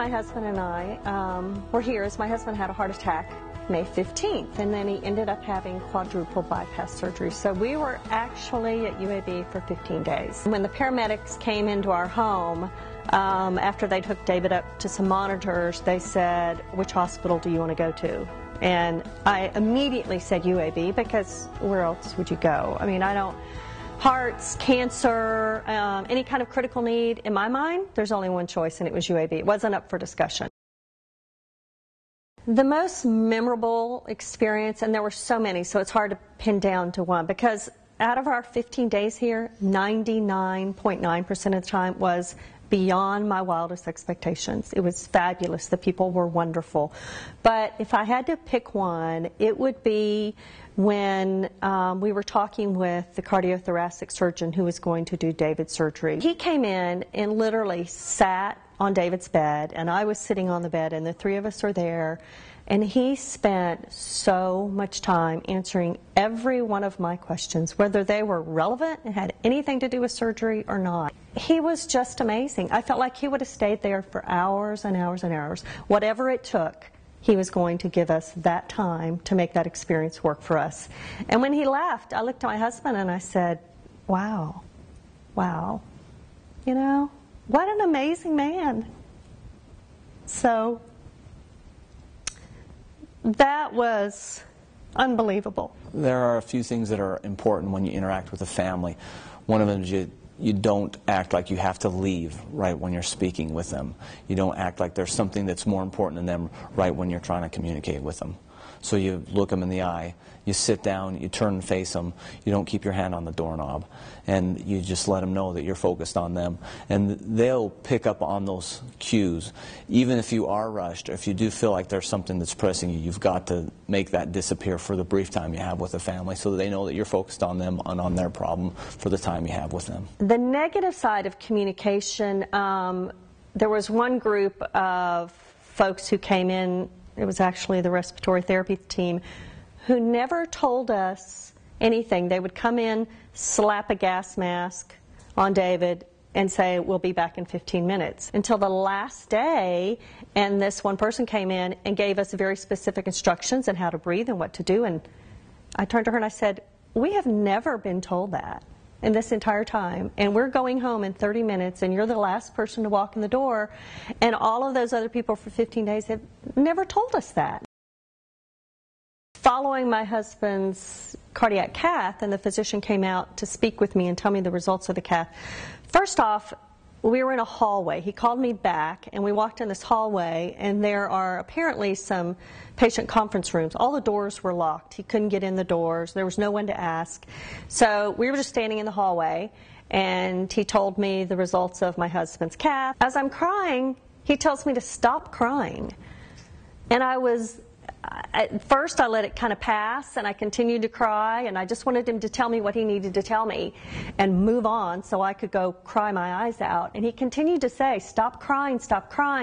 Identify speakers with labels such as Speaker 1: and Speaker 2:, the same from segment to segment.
Speaker 1: my husband and I were here as my husband had a heart attack May 15th, and then he ended up having quadruple bypass surgery. So we were actually at UAB for 15 days. When the paramedics came into our home, after they'd hooked David up to some monitors, they said, "Which hospital do you want to go to?" And I immediately said UAB, because where else would you go? I mean, hearts, cancer, any kind of critical need, in my mind, there's only one choice, and it was UAB. It wasn't up for discussion. The most memorable experience, and there were so many, so it's hard to pin down to one, because out of our 15 days here, 99.9% of the time was beyond my wildest expectations. It was fabulous. The people were wonderful. But if I had to pick one, it would be when we were talking with the cardiothoracic surgeon who was going to do David's surgery. He came in and literally sat on David's bed, and I was sitting on the bed, and the three of us are there, and he spent so much time answering every one of my questions, whether they were relevant and had anything to do with surgery or not. He was just amazing. I felt like he would have stayed there for hours and hours and hours. Whatever it took, he was going to give us that time to make that experience work for us. And when he left, I looked at my husband and I said, wow, you know, what an amazing man. So that was unbelievable.
Speaker 2: There are a few things that are important when you interact with a family. One of them is you don't act like you have to leave right when you're speaking with them. You don't act like there's something that's more important than them right when you're trying to communicate with them. So you look them in the eye, you sit down, you turn and face them, you don't keep your hand on the doorknob, and you just let them know that you're focused on them. And they'll pick up on those cues. Even if you are rushed, or if you do feel like there's something that's pressing you, you've got to make that disappear for the brief time you have with the family so that they know that you're focused on them and on their problem for the time you have with them.
Speaker 1: The negative side of communication, there was one group of folks who came in, it was actually the respiratory therapy team, who never told us anything. They would come in, slap a gas mask on David, and say, "We'll be back in 15 minutes. Until the last day, and this one person came in and gave us very specific instructions on how to breathe and what to do. And I turned to her and I said, "We have never been told that in this entire time, and we're going home in 30 minutes, and you're the last person to walk in the door, and all of those other people for 15 days have never told us that." Following my husband's cardiac cath, and the physician came out to speak with me and tell me the results of the cath. First off, we were in a hallway. He called me back, and we walked in this hallway, and there are apparently some patient conference rooms. All the doors were locked. He couldn't get in the doors. There was no one to ask. So we were just standing in the hallway, and he told me the results of my husband's cath. As I'm crying, he tells me to stop crying. And at first I let it kind of pass, and I continued to cry, and I just wanted him to tell me what he needed to tell me and move on so I could go cry my eyes out. And he continued to say, stop crying,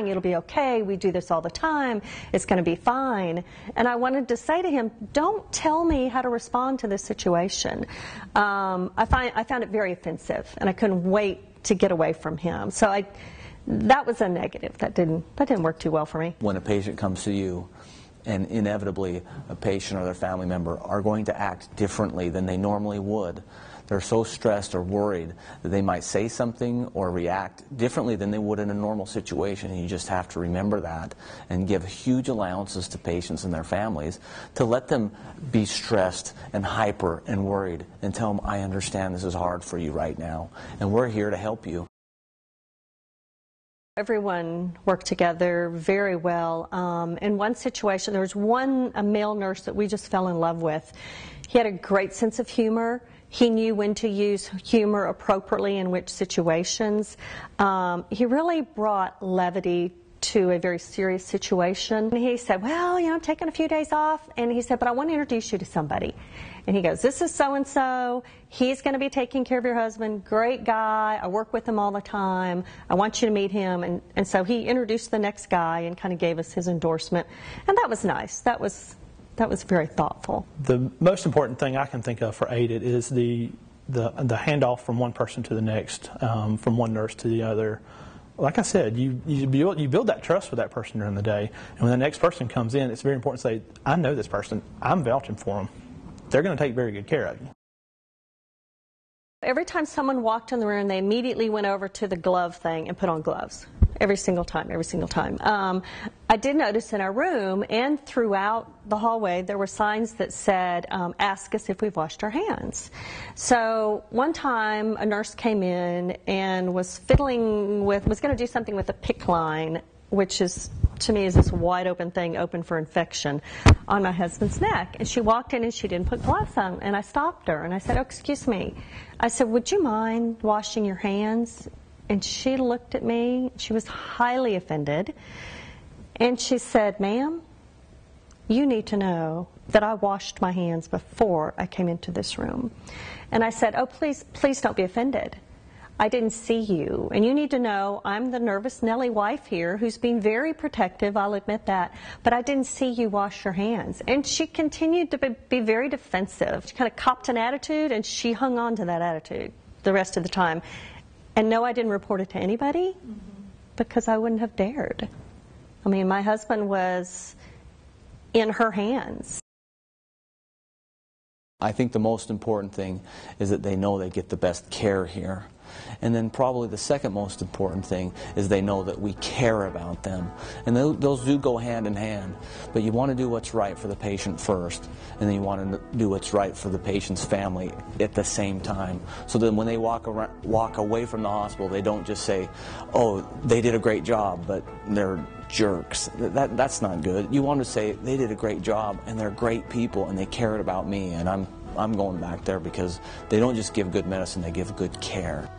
Speaker 1: it'll be okay, we do this all the time, it's going to be fine. And I wanted to say to him, don't tell me how to respond to this situation. I found it very offensive, and I couldn't wait to get away from him. So that was a negative. That didn't work too well for me.
Speaker 2: When a patient comes to you, and inevitably a patient or their family member are going to act differently than they normally would. They're so stressed or worried that they might say something or react differently than they would in a normal situation, and you just have to remember that and give huge allowances to patients and their families to let them be stressed and hyper and worried, and tell them, I understand this is hard for you right now, and we're here to help you.
Speaker 1: Everyone worked together very well. In one situation, there was a male nurse that we just fell in love with. He had a great sense of humor. He knew when to use humor appropriately in which situations. He really brought levity to a very serious situation. And he said, well, I'm taking a few days off. And he said, but I want to introduce you to somebody. And he goes, this is so-and-so. He's going to be taking care of your husband. Great guy. I work with him all the time. I want you to meet him. And so he introduced the next guy and kind of gave us his endorsement. And that was nice. That was very thoughtful.
Speaker 3: The most important thing I can think of for AIDED is the handoff from one person to the next, from one nurse to the other, like I said, you build that trust with that person during the day. And when the next person comes in, it's very important to say, I know this person. I'm vouching for them. They're going to take very good care of you.
Speaker 1: Every time someone walked in the room, they immediately went over to the glove thing and put on gloves. Every single time. I did notice in our room and throughout the hallway there were signs that said, ask us if we've washed our hands. So one time a nurse came in and was going to do something with a PICC line, which is, to me, is this wide open thing, open for infection, on my husband's neck. And she walked in and she didn't put gloves on. And I stopped her and I said, oh, excuse me. I said, would you mind washing your hands? And she looked at me. She was highly offended. And she said, ma'am, you need to know that I washed my hands before I came into this room. And I said, oh, please don't be offended. I didn't see you. And you need to know I'm the nervous Nellie wife here who's being very protective, I'll admit that. But I didn't see you wash your hands. And she continued to be very defensive. She kind of copped an attitude, and she hung on to that attitude the rest of the time. And no, I didn't report it to anybody because I wouldn't have dared. I mean, my husband was in her hands.
Speaker 2: I think the most important thing is that they know they get the best care here. And then probably the second most important thing is they know that we care about them. And those do go hand in hand. But you want to do what's right for the patient first, and then you want to do what's right for the patient's family at the same time. So then when they walk away from the hospital, they don't just say, oh, they did a great job, but they're jerks. That's not good. You want to say, they did a great job, and they're great people, and they cared about me, and I'm going back there because they don't just give good medicine, they give good care.